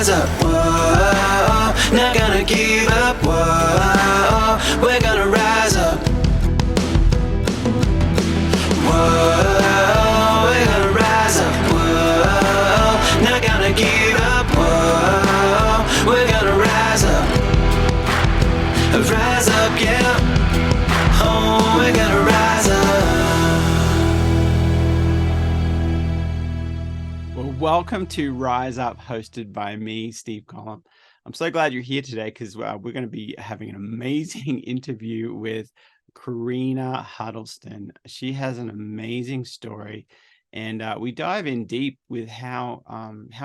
rise up, whoa, not gonna give up, whoa, we're gonna rise up, whoa, we're gonna rise up, whoa, not gonna give up, whoa, we're gonna rise up, yeah, oh, we're gonna rise up. Well, welcome to Rise Up, hosted by me, Steve Collum. I'm so glad you're here today because we're going to be having an amazing interview with Korina Huddleston. She has an amazing story, and we dive in deep with how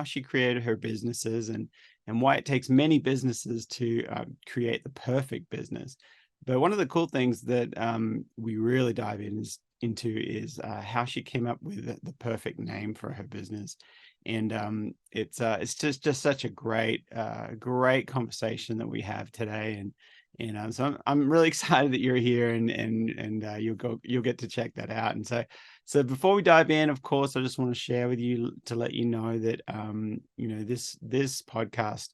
she created her businesses and why it takes many businesses to create the perfect business. But one of the cool things that we really dive into is how she came up with the perfect name for her business. And it's just such a great conversation that we have today. And so I'm really excited that you're here, and you'll get to check that out. And so before we dive in, of course, I just want to share with you to let you know that this podcast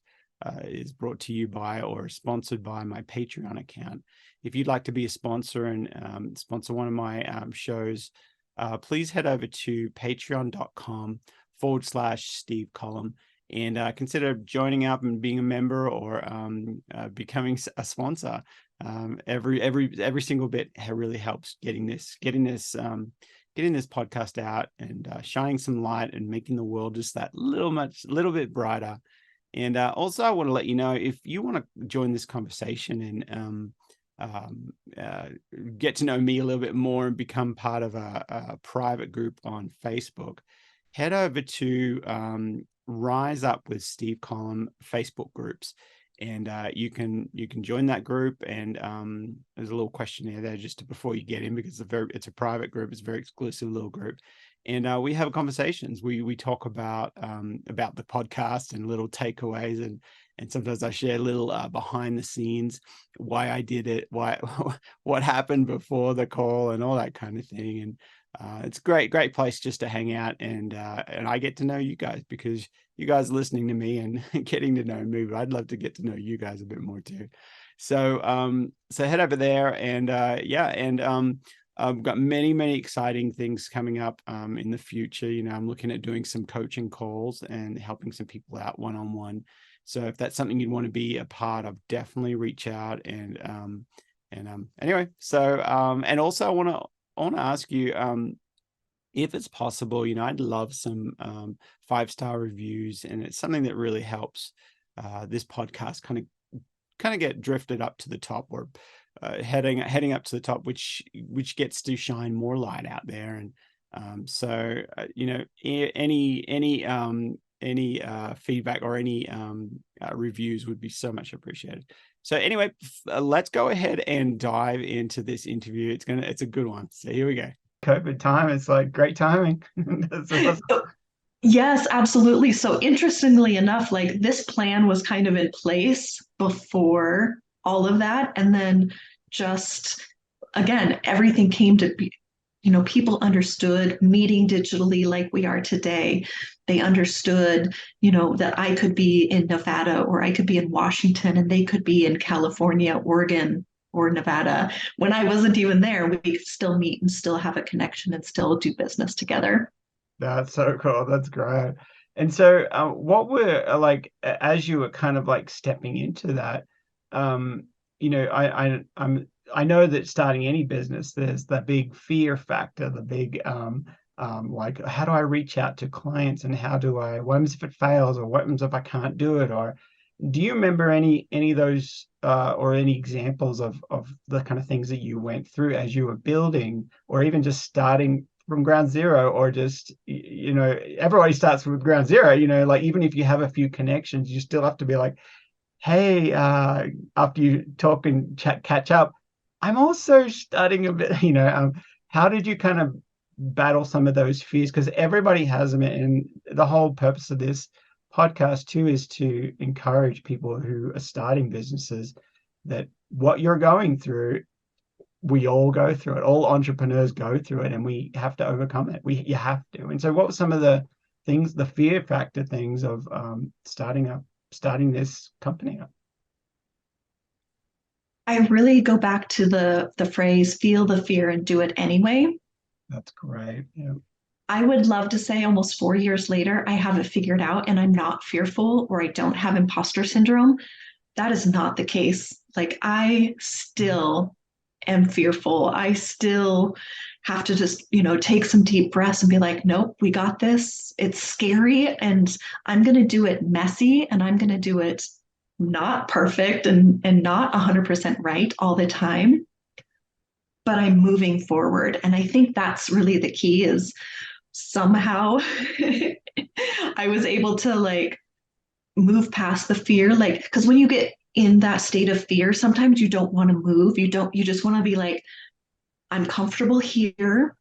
is brought to you by or sponsored by my Patreon account. If you'd like to be a sponsor and sponsor one of my shows, please head over to patreon.com/Steve Collum and consider joining up and being a member or becoming a sponsor. Every single bit really helps getting this podcast out and shining some light and making the world just that little bit brighter. And also, I want to let you know, if you want to join this conversation and get to know me a little bit more and become part of a private group on Facebook, head over to Rise Up with Steve Collum Facebook groups, and you can join that group. And there's a little questionnaire there just before you get in, because it's a private group. It's a very exclusive little group. And we have conversations. We talk about the podcast and little takeaways, and sometimes I share little behind the scenes, why I did it, what happened before the call, and all that kind of thing. And it's a great place just to hang out, and I get to know you guys, because you guys are listening to me and getting to know me, but I'd love to get to know you guys a bit more too. So head over there, and I've got many exciting things coming up in the future. I'm looking at doing some coaching calls and helping some people out one-on-one. So if that's something you'd want to be a part of, definitely reach out. And anyway, and also I want to ask you, if it's possible, I'd love some 5-star reviews, and it's something that really helps this podcast kind of get drifted up to the top, or heading up to the top, which gets to shine more light out there. And any feedback or any reviews would be so much appreciated. So anyway, let's go ahead and dive into this interview. It's a good one. So here we go. COVID time. It's like great timing. Yes, absolutely. So interestingly enough, like this plan was kind of in place before all of that. And then just, again, everything came to be, people understood meeting digitally like we are today. They understood, that I could be in Nevada, or I could be in Washington, and they could be in California, Oregon, or Nevada. When I wasn't even there, we could still meet and still have a connection and still do business together. That's so cool. That's great. And so what were as you were kind of like stepping into that, I know that starting any business, there's that big fear factor, the big how do I reach out to clients, and what happens if it fails, or what happens if I can't do it? Or do you remember any of those or any examples of the kind of things that you went through as you were building, or even just starting from ground zero, or just, everybody starts with ground zero, even if you have a few connections, you still have to be like, hey, after you talk and catch up, I'm also starting a bit, how did you kind of battle some of those fears? Because everybody has them. And the whole purpose of this podcast too is to encourage people who are starting businesses that what you're going through, we all go through it. All entrepreneurs go through it, and we have to overcome it. You have to. And so what were some of the things, the fear factor things of starting up starting this company up? I really go back to the phrase, feel the fear and do it anyway. That's great. Yeah. I would love to say almost 4 years later, I have it figured out and I'm not fearful or I don't have imposter syndrome. That is not the case. Like, I still am fearful. I still have to just, take some deep breaths and be like, nope, we got this. It's scary and I'm going to do it messy and I'm going to do it not perfect and not 100% right all the time. But I'm moving forward. And I think that's really the key is somehow I was able to like move past the fear. Like, because when you get in that state of fear, sometimes you don't want to move. You just want to be like, I'm comfortable here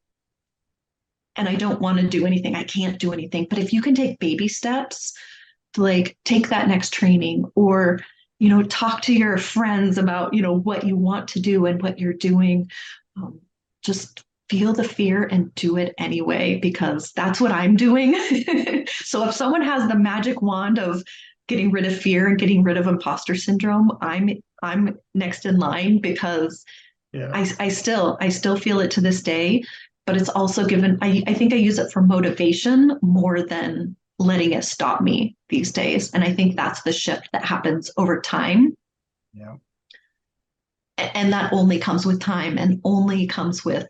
and I don't want to do anything. I can't do anything. But if you can take baby steps to like take that next training or, talk to your friends about, what you want to do and what you're doing, just feel the fear and do it anyway, because that's what I'm doing. So if someone has the magic wand of getting rid of fear and getting rid of imposter syndrome, I'm next in line, because Yeah. I still feel it to this day, but it's also given, I think I use it for motivation more than letting it stop me these days. And I think that's the shift that happens over time. Yeah. And that only comes with time and only comes with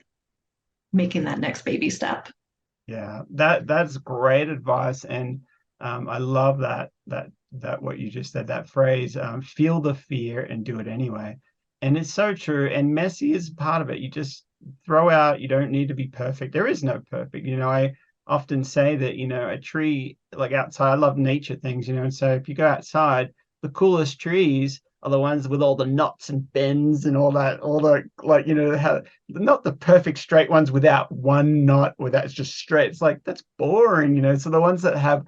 making that next baby step. Yeah, that's great advice, and I love that what you just said, that phrase, feel the fear and do it anyway. And it's so true. And messy is part of it. You just throw out. You don't need to be perfect. There is no perfect. I often say that a tree, like outside. I love nature things. And so if you go outside, the coolest trees are the ones with all the knots and bends and all that, all the like how not the perfect straight ones without one knot, where that's just straight. It's like, that's boring. So the ones that have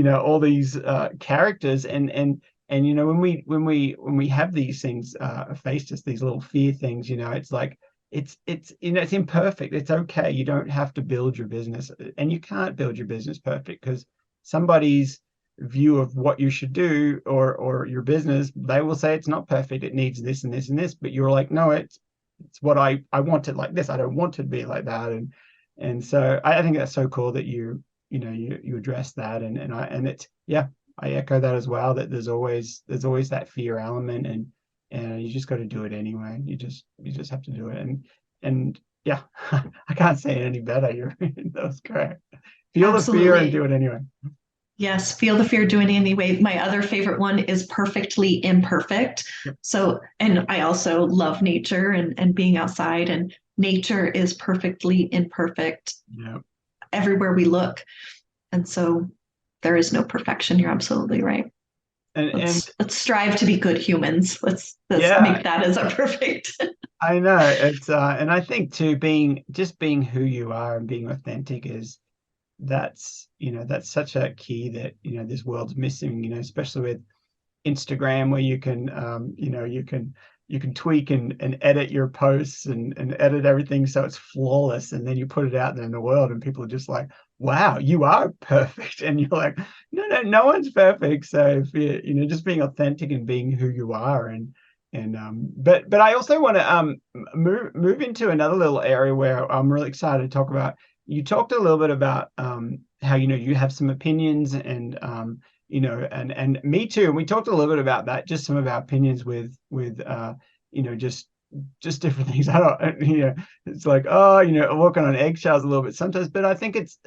all these characters and when we have these things faced us, these little fear things, it's like it's it's imperfect. It's okay. You don't have to build your business, and you can't build your business perfect, because somebody's view of what you should do or your business, they will say it's not perfect, it needs this and this and this, but you're like, no, it's what I want it like this, I don't want it to be like that. And so I think that's so cool that you address that, and it's, yeah, I echo that as well, that there's always that fear element, and you just got to do it anyway. You just have to do it, and yeah, I can't say it any better. That was correct. Feel Absolutely. the fear and do it anyway. Yes, feel the fear, do it anyway. My other favorite one is perfectly imperfect. Yep. So, and I also love nature and being outside, and nature is perfectly imperfect. Yeah. Everywhere we look. And so there is no perfection. You're absolutely right. Let's strive to be good humans. Let's make that as our perfect. I know it's and I think too, being who you are and being authentic that's such a key that this world's missing, especially with Instagram, where you can you can tweak and edit your posts and edit everything so it's flawless, and then you put it out there in the world and people are just like, wow, you are perfect. And you're like, no one's perfect. So if you just being authentic and being who you are, but I also want to move into another little area where I'm really excited to talk about. You talked a little bit about how you have some opinions, and and me too. And we talked a little bit about that, just some of our opinions with just different things. I don't, it's like, oh, walking on eggshells a little bit sometimes. But I think it's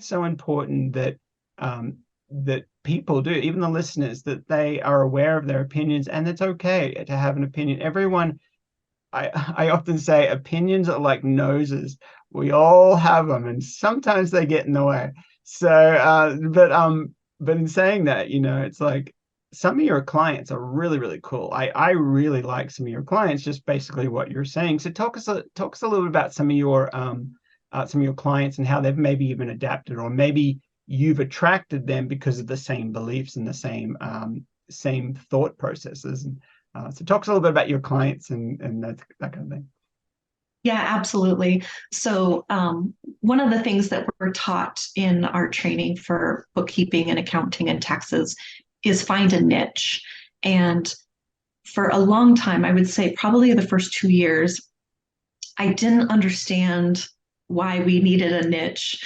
so important that that people do, even the listeners, that they are aware of their opinions, and it's okay to have an opinion. Everyone, I often say, opinions are like noses. We all have them, and sometimes they get in the way. So, but in saying that, it's like some of your clients are really, really cool. I really like some of your clients, just basically what you're saying. So talk us a little bit about some of your clients and how they've maybe even adapted, or maybe you've attracted them because of the same beliefs and the same thought processes. So talk us a little bit about your clients and that kind of thing. Yeah, absolutely. So one of the things that we're taught in our training for bookkeeping and accounting and taxes is find a niche. And for a long time, I would say probably the first 2 years, I didn't understand why we needed a niche,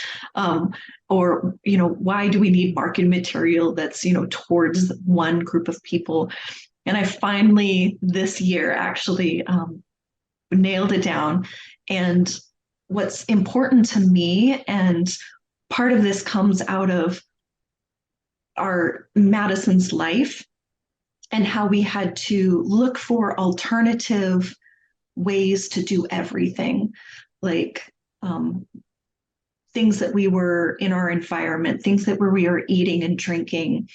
or why do we need marketing material that's towards one group of people. And I finally this year actually nailed it down. And what's important to me, and part of this comes out of our Madison's life and how we had to look for alternative ways to do everything, like things that we were in our environment, things that we were eating and drinking,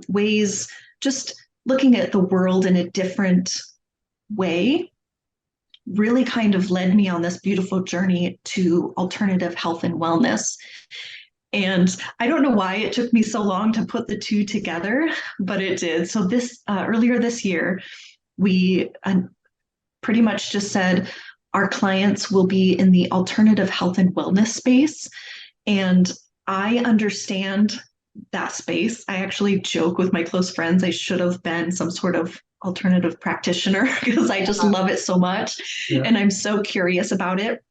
ways, just looking at the world in a different way, really kind of led me on this beautiful journey to alternative health and wellness. And I don't know why it took me so long to put the two together, but it did. So this earlier this year, we pretty much just said our clients will be in the alternative health and wellness space. And I understand that space. I actually joke with my close friends, I should have been some sort of alternative practitioner because I just love it so much. Yeah. And I'm so curious about it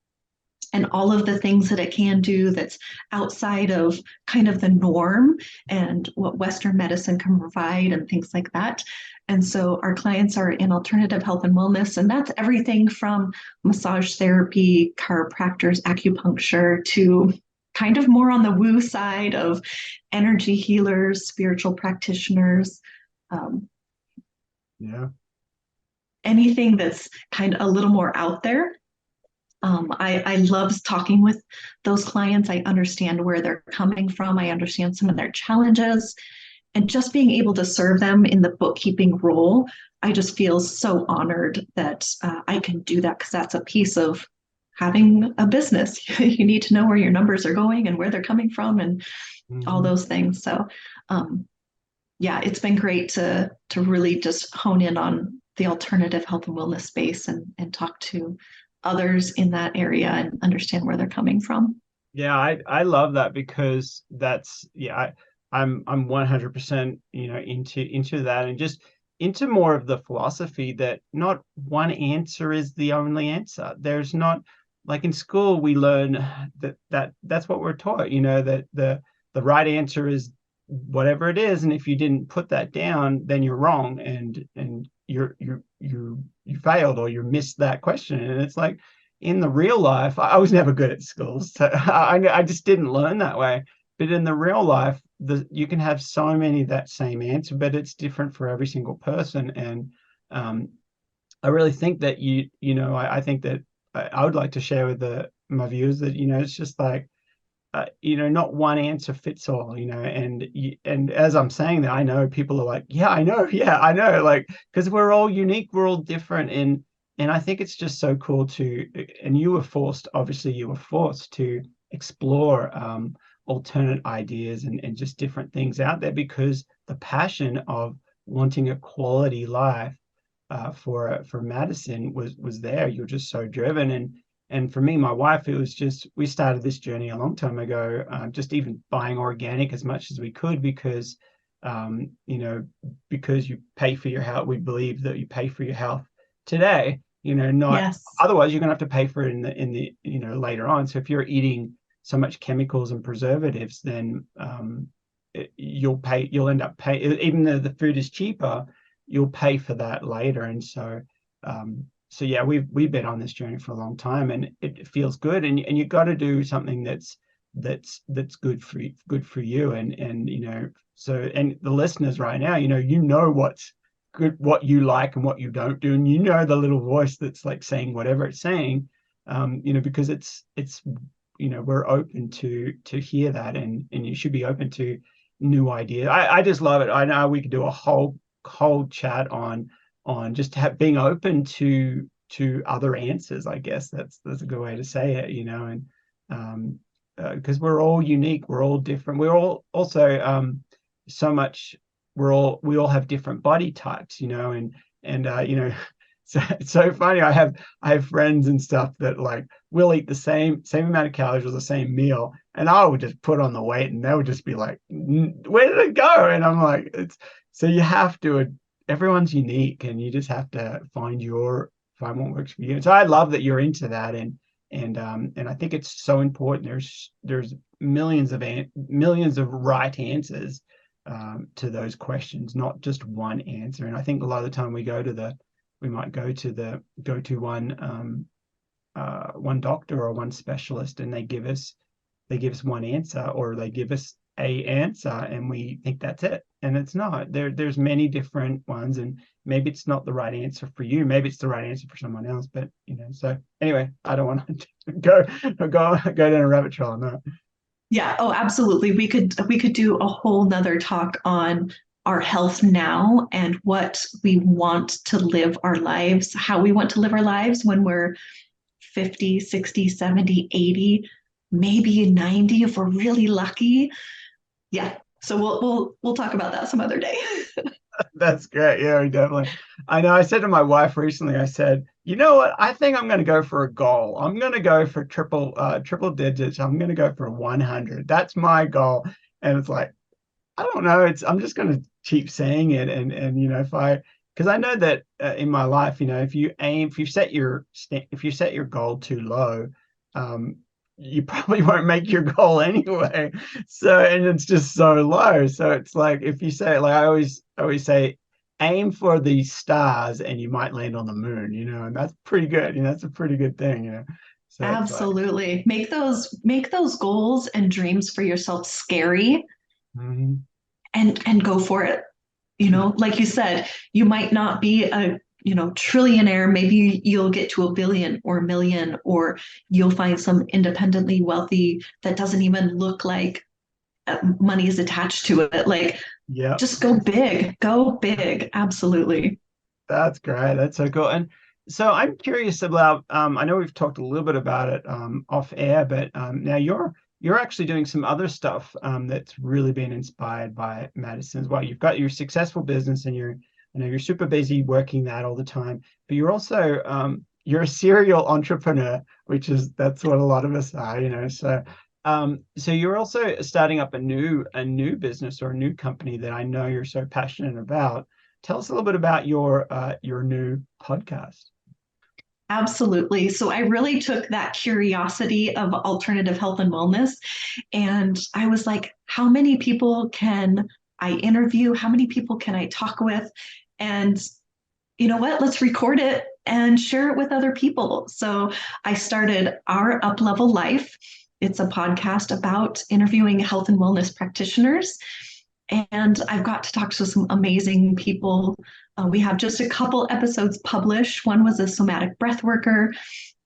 and all of the things that it can do that's outside of kind of the norm and what Western medicine can provide and things like that. And so our clients are in alternative health and wellness, and that's everything from massage therapy, chiropractors, acupuncture, to kind of more on the woo side of energy healers, spiritual practitioners. Anything that's kind of a little more out there. I love talking with those clients. I understand where they're coming from. I understand some of their challenges. And just being able to serve them in the bookkeeping role, I just feel so honored that I can do that, because that's a piece of having a business. You need to know where your numbers are going and where they're coming from and all those things. So it's been great to really just hone in on the alternative health and wellness space and talk to others in that area and understand where they're coming from. Yeah, I love that, because that's I'm 100% into that, and just into more of the philosophy that not one answer is the only answer. There's not, like in school we learn that's what we're taught, that the right answer is whatever it is, and if you didn't put that down, then you're wrong, and you failed, or you missed that question. And it's like, in the real life, I was never good at school, so I just didn't learn that way. But in the real life, you can have so many that same answer, but it's different for every single person. And I really think that I think that I would like to share with my viewers that it's just like, not one answer fits all, and as I'm saying that, I know people are like, I know, like, because we're all unique, we're all different, and I think it's just so cool and you were forced to explore alternate ideas and just different things out there, because the passion of wanting a quality life for Madison was there. You're just so driven. And for me, my wife, it was just, we started this journey a long time ago, just even buying organic as much as we could, because because you pay for your health. We believe that you pay for your health today, not Yes. Otherwise you're going to have to pay for it in the later on. So if you're eating so much chemicals and preservatives, then you'll end up paying, even though the food is cheaper, you'll pay for that later. And so we've been on this journey for a long time, and it feels good, and you got to do something that's good for you, and so, and the listeners right now, what's good, what you like and what you don't do, and the little voice that's like saying whatever it's saying, because it's we're open to hear that, and you should be open to new ideas. I just love it. I know we could do a whole chat on just being open to other answers. I guess that's a good way to say it, and because we're all unique, we're all different, we're all also we all have different body types, and so it's so funny. I have friends and stuff that like will eat the same amount of calories or the same meal, and I would just put on the weight, and they would just be like, "Where did it go?" And I'm like, "It's so you have to. Everyone's unique, and you just have to find what works for you." So I love that you're into that, and I think it's so important. There's millions of right answers to those questions, not just one answer. And I think a lot of the time we might go to one doctor or one specialist, and they give us one answer, or they give us a answer, and we think that's it, and it's not. There's many different ones, and maybe it's not the right answer for you, maybe it's the right answer for someone else. But so anyway, I don't want to go down a rabbit trail on that. Yeah, oh, absolutely. We could do a whole nother talk on our health now and what we want to live our lives, how we want to live our lives when we're 50, 60, 70, 80, maybe 90 if we're really lucky. Yeah. So we'll talk about that some other day. That's great. Yeah, we definitely. I know. I said to my wife recently, I said, you know what? I think I'm going to go for a goal. I'm going to go for triple digits. I'm going to go for 100. That's my goal. And it's like, I don't know. I'm just going to keep saying it. And because I know that in my life, if you set your goal too low, you probably won't make your goal anyway. So, and it's just so low. So it's like, if you say, like I always say, aim for the stars and you might land on the moon, and that's pretty good. That's a pretty good thing. So Absolutely. Make those goals and dreams for yourself scary, mhm. and go for it. Like you said, you might not be a trillionaire. Maybe you'll get to a billion or a million, or you'll find some independently wealthy that doesn't even look like money is attached to it. Like, Yeah, just go big. Absolutely. that's great. That's so cool. And so I'm curious about, I know we've talked a little bit about it off air, but now you're actually doing some other stuff that's really been inspired by Madison as well. You've got your successful business, and I know you're super busy working that all the time, but you're also you're a serial entrepreneur, that's what a lot of us are. So you're also starting up a new business, or a new company that I know you're so passionate about. Tell us a little bit about your new podcast. Absolutely. So I really took that curiosity of alternative health and wellness, and I was like, how many people can I interview? How many people can I talk with? And you know what? Let's record it and share it with other people. So I started Our Up Level Life. It's a podcast about interviewing health and wellness practitioners. And I've got to talk to some amazing people. We have just a couple episodes published. One was a somatic breath worker.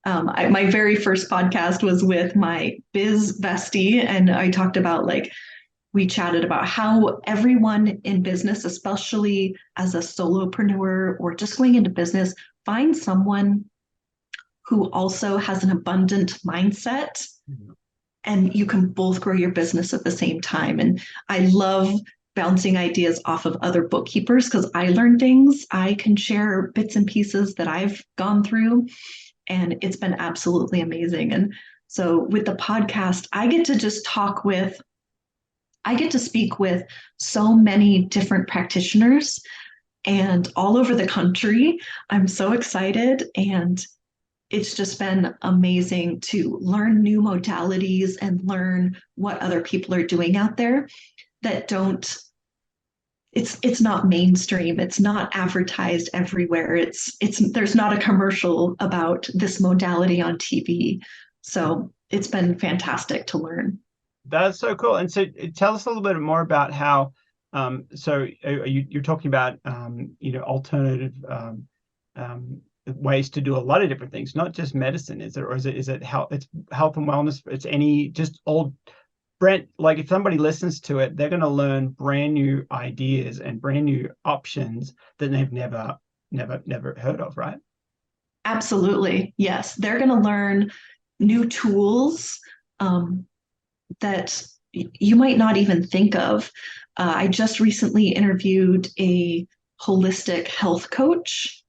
My very first podcast was with my biz bestie, and I talked about, we chatted about how everyone in business, especially as a solopreneur or just going into business, find someone who also has an abundant mindset, and you can both grow your business at the same time. And I love bouncing ideas off of other bookkeepers, because I learn things. I can share bits and pieces that I've gone through, and it's been absolutely amazing. And so with the podcast, I get to speak with so many different practitioners and all over the country. I'm so excited, and it's just been amazing to learn new modalities and learn what other people are doing out there that it's not mainstream. It's not advertised everywhere. There's not a commercial about this modality on TV. So it's been fantastic to learn. That's so cool. And so tell us a little bit more about how, so you're talking about, alternative ways to do a lot of different things, not just medicine, is it? Or is it health? It's health and wellness. It's just old brand. Like, if somebody listens to it, they're going to learn brand new ideas and brand new options that they've never heard of, right? Absolutely. Yes. They're going to learn new tools that you might not even think of. I just recently interviewed a holistic health coach.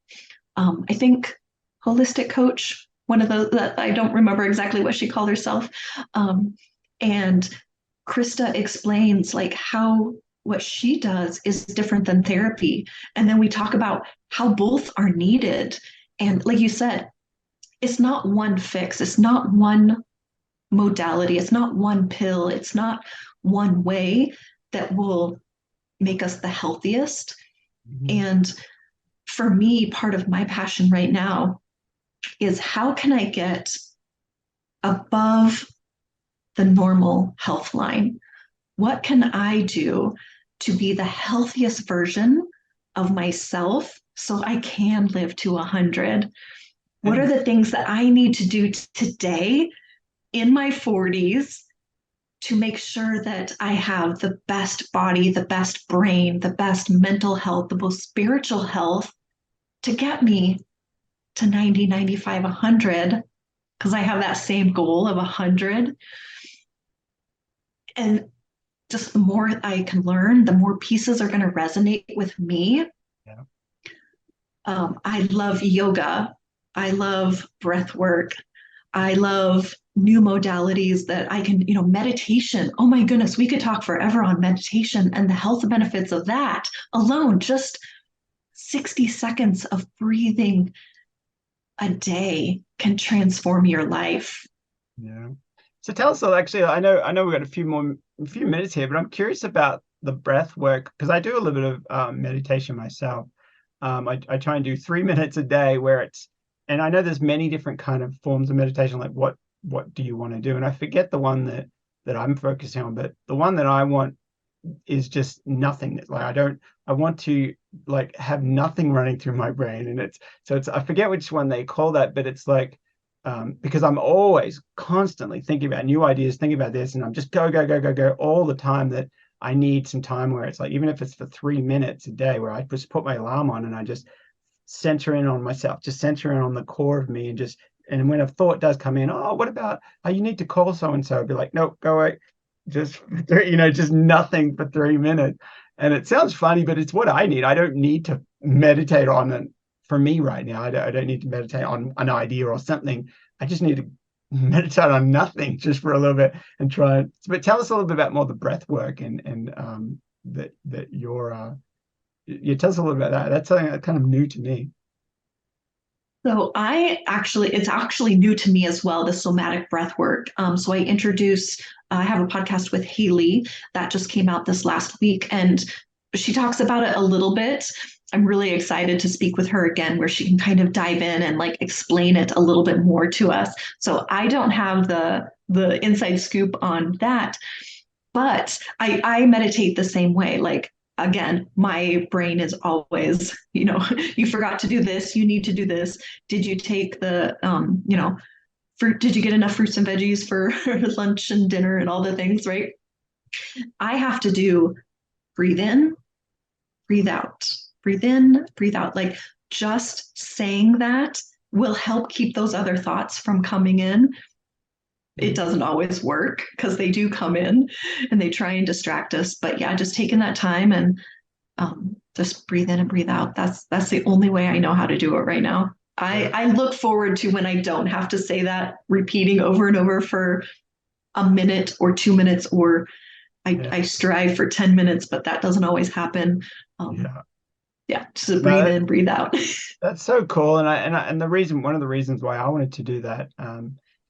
I think holistic coach, one of those that I don't remember exactly what she called herself. And Krista explains like how what she does is different than therapy. And then we talk about how both are needed. And like you said, it's not one fix, it's not one modality, it's not one pill, it's not one way that will make us the healthiest. And for me, part of my passion right now is how can I get above the normal health line? What can I do to be the healthiest version of myself so I can live to 100? What are the things that I need to do today in my 40s to make sure that I have the best body, the best brain, the best mental health, the most spiritual health to get me to 90, 95, 100? Because I have that same goal of 100. And just the more I can learn, the more pieces are going to resonate with me. Yeah. I love yoga. I love breath work. I love new modalities that I can, meditation. Oh my goodness, we could talk forever on meditation and the health benefits of that alone. Just 60 seconds of breathing a day can transform your life. Yeah. So tell us, actually, I know we've got a few minutes here, but I'm curious about the breath work, because I do a little bit of meditation myself. I try and do 3 minutes a day and I know there's many different kind of forms of meditation, like what do you want to do? And I forget the one that I'm focusing on, but the one that I want is just nothingness. Like I want to like have nothing running through my brain. And it's I forget which one they call that, but it's like, because I'm always constantly thinking about new ideas, thinking about this, and I'm just go all the time, that I need some time where it's like, even if it's for 3 minutes a day, where I just put my alarm on and I just center in on myself, just center in on the core of me, and when a thought does come in, oh, what about, you need to call so and so, I'd be like, nope, go away, just just nothing for 3 minutes. And it sounds funny, but it's what I need. I don't need to meditate on it for me right now. I don't need to meditate on an idea or something. I just need to meditate on nothing just for a little bit and try it. But tell us a little bit about more the breath work and that you're you tell us a little bit about that. That's something that's kind of new to me. So it's actually new to me as well, the somatic breath work. So I have a podcast with Haley that just came out this last week, and she talks about it a little bit. I'm really excited to speak with her again, where she can kind of dive in and like explain it a little bit more to us. So I don't have the inside scoop on that, but I meditate the same way. Like, again, my brain is always, you forgot to do this, you need to do this. Did you take the, fruit? Did you get enough fruits and veggies for lunch and dinner and all the things, right? I have to do breathe in, breathe out, breathe in, breathe out. Like, just saying that will help keep those other thoughts from coming in. It doesn't always work because they do come in and they try and distract us. But yeah, just taking that time and just breathe in and breathe out. That's the only way I know how to do it right now. I look forward to when I don't have to say that, repeating over and over for a minute or 2 minutes, or I strive for 10 minutes, but that doesn't always happen. Just breathe in, breathe out. That's so cool. And one of the reasons why I wanted to do that,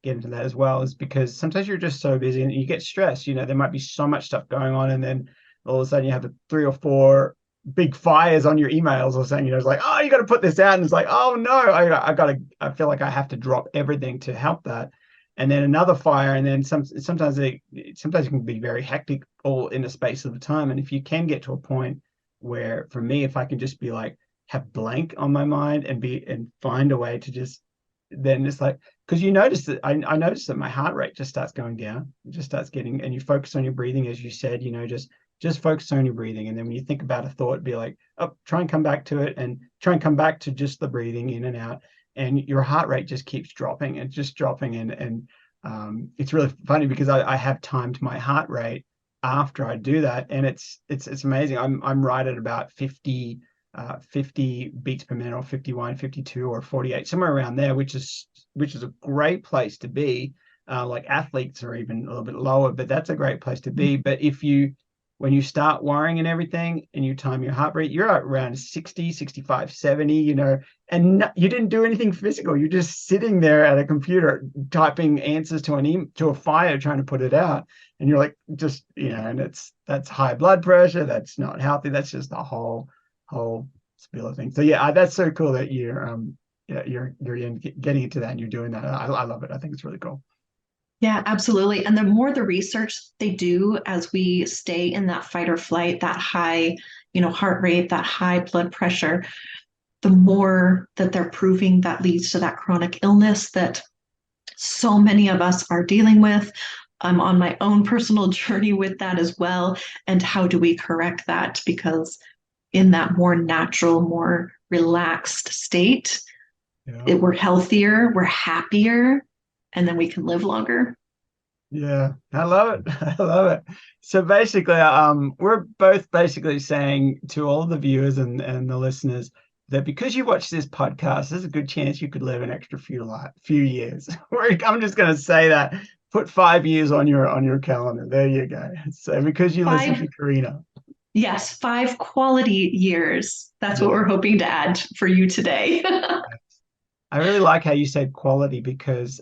get into that as well, is because sometimes you're just so busy and you get stressed. There might be so much stuff going on, and then all of a sudden you have 3 or 4 big fires on your emails or something. It's like, oh, you got to put this out, and it's like, oh no, I feel like I have to drop everything to help that. And then another fire, and then sometimes it can be very hectic all in a space of time. And if you can get to a point where, for me, if I can just be like, have blank on my mind and find a way to just, then it's like, because you notice that I noticed that my heart rate just starts going down. It just starts getting, and you focus on your breathing, as you said, just focus on your breathing. And then when you think about a thought, be like, oh, try and come back to it, and try and come back to just the breathing in and out. And your heart rate just keeps dropping and just dropping. And it's really funny because I have timed my heart rate after I do that. And it's amazing. I'm right at about 50 beats per minute, or 51, 52, or 48, somewhere around there, which is a great place to be. like athletes are even a little bit lower, but that's a great place to be. But when you start worrying and everything and you time your heart rate, you're at around 60, 65, 70, and you didn't do anything physical. You're just sitting there at a computer typing answers to a fire, trying to put it out. And you're like, just, and that's high blood pressure. That's not healthy. That's just the whole spiel of things. So yeah, that's so cool that you're getting into that and you're doing that. I love it. I think it's really cool. Yeah, absolutely. And the more the research they do as we stay in that fight or flight, that high, heart rate, that high blood pressure, the more that they're proving that leads to that chronic illness that so many of us are dealing with. I'm on my own personal journey with that as well. And how do we correct that? Because in that more natural, more relaxed state, we're healthier, we're happier, and then we can live longer. Yeah, I love it. I love it. So basically, we're both basically saying to all the viewers and the listeners that because you watch this podcast, there's a good chance you could live an extra few years. I'm just going to say that. Put 5 years on your calendar. There you go. So because you listen to Korina. Yes, 5 quality years. That's what we're hoping to add for you today. I really like how you said quality because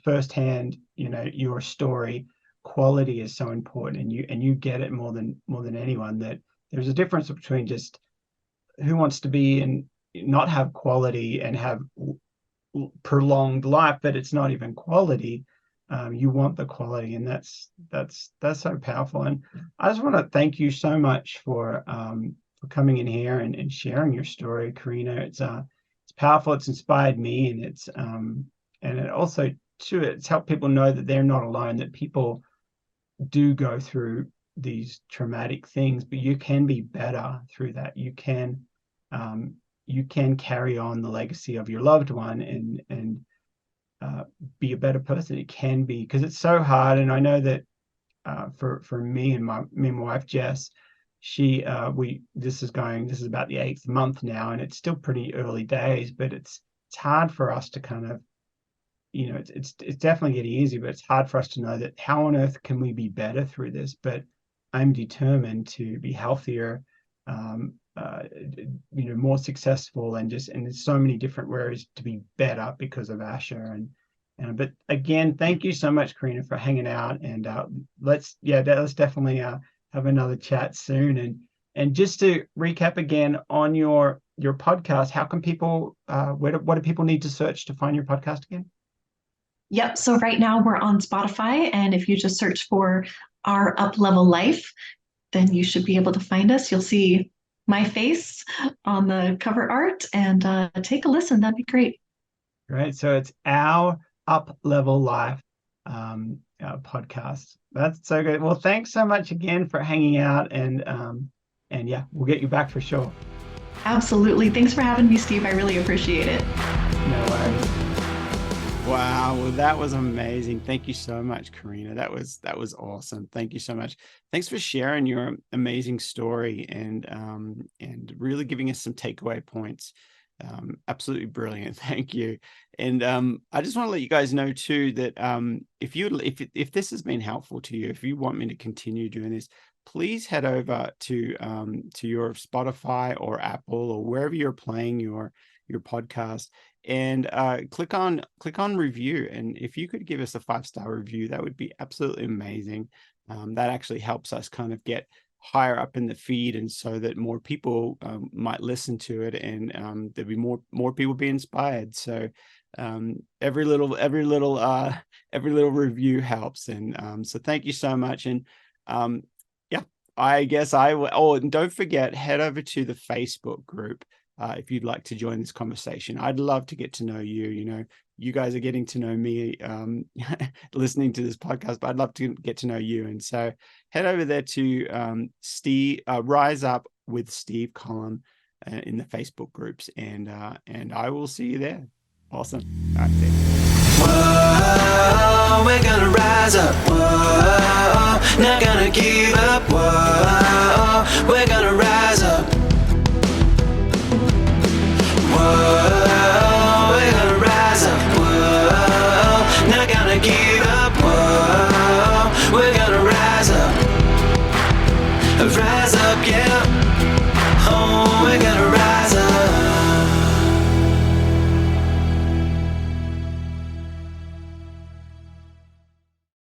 firsthand, your story, quality is so important, and you get it more than anyone, that there's a difference between just who wants to be and not have quality and have prolonged life, but it's not even quality. You want the quality, and that's so powerful. And I just want to thank you so much for coming in here and sharing your story, Korina. It's powerful. It's inspired me, and it also too, it's helped people know that they're not alone, that people do go through these traumatic things, but you can be better through that. You can carry on the legacy of your loved one and be a better person. It can be, because it's so hard. And I know that for me and my wife Jess, this is about the 8th month now, and it's still pretty early days, but it's hard for us to kind of, it's definitely getting easier, but it's hard for us to know that how on earth can we be better through this. But I'm determined to be healthier, more successful, and there's so many different ways to be better because of Asha. But again, thank you so much, Korina, for hanging out, and let's definitely have another chat soon. And just to recap again on your podcast, how can people what do people need to search to find your podcast again? Yep. So right now we're on Spotify, and if you just search for Our Up Level Life, then you should be able to find us. You'll see my face on the cover art, and take a listen. That'd be great. Great. So it's Our Up Level Life podcast. That's so good. Well, thanks so much again for hanging out, and yeah, we'll get you back for sure. Absolutely. Thanks for having me, Steve. I really appreciate it. No worries. Wow, well, that was amazing. Thank you so much, Korina. That was awesome. Thank you so much. Thanks for sharing your amazing story and really giving us some takeaway points. Absolutely brilliant. Thank you. And I just want to let you guys know too that if this has been helpful to you, if you want me to continue doing this, please head over to your Spotify or Apple or wherever you're playing your podcast, and click on review. And if you could give us a 5-star review, that would be absolutely amazing. That actually helps us kind of get higher up in the feed, and so that more people might listen to it, and there'll be more people be inspired. So every little review helps. And so thank you so much. And yeah, I guess and don't forget, head over to the Facebook group if you'd like to join this conversation. I'd love to get to know you. You guys are getting to know me listening to this podcast, but I'd love to get to know you. And so head over there to Rise Up with Steve Collum in the Facebook groups, and I will see you there. Awesome. All right, see you. Whoa, we're gonna rise up. Whoa, not gonna give up. Whoa, we're gonna rise up. Whoa, we're gonna rise up. Whoa, not gonna give up. up, yeah. Oh, we're gonna